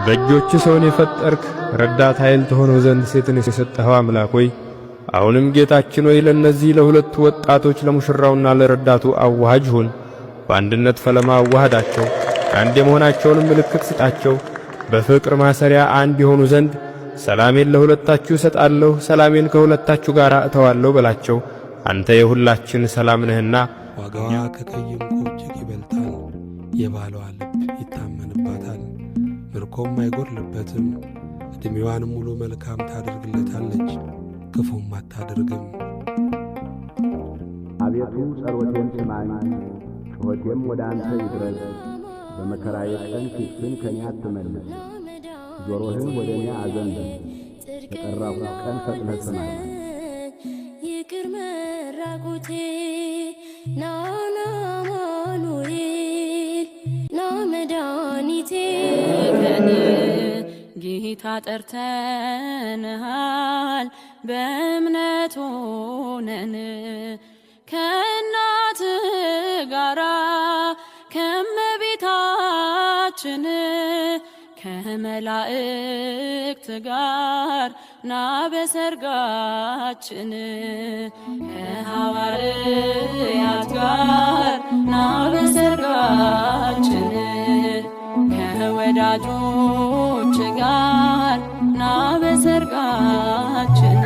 በእጆች ሰውን የፈጠርክ ረዳት ኃይል ተሆነው ዘንድ ሴትን የሰጠኸው አምላክ ሆይ አሁንም ጌታችን ሆይ ለእነዚህ ለሁለቱ ወጣቶች ለሙሽራውና ለረዳቱ አዋሃጅ ሁን። በአንድነት ፈለማ አዋሃዳቸው፣ አንድ የመሆናቸውን ምልክት ስጣቸው። በፍቅር ማሰሪያ አንድ የሆኑ ዘንድ ሰላሜን ለሁለታችሁ እሰጣለሁ፣ ሰላሜን ከሁለታችሁ ጋር እተዋለሁ በላቸው። አንተ የሁላችን ሰላም ነህና። ዋጋዋ ከቀይ ዕንቁ እጅግ ይበልጣል። የባሏ ልብ ይታመንባታል፣ ምርኮም አይጎድልበትም። ዕድሜዋን ሙሉ መልካም ታደርግለታለች፣ ክፉም አታደርግም። አቤቱ ጸሎቴን ስማኝ፣ ጩኸቴም ወደ አንተ ይድረስ። በመከራዬ ቀን ፊትህን ከኔ አትመልስ፣ ጆሮህን ወደ እኔ አዘንብል። በጠራሁት ቀን ፈጥነህ ስማኝ። ይቅር መራቆቴ ናና አማኑኤል ና መድኃኒቴ ከን ጌታ ጠርተንሃል በእምነት ሆነን ከእናት ጋራ ከመቤታችን ከመላእክት ጋር ና በሰርጋችን ከሐዋርያት ጋር ና በሰርጋችን ከወዳጆች ጋር ና በሰርጋችን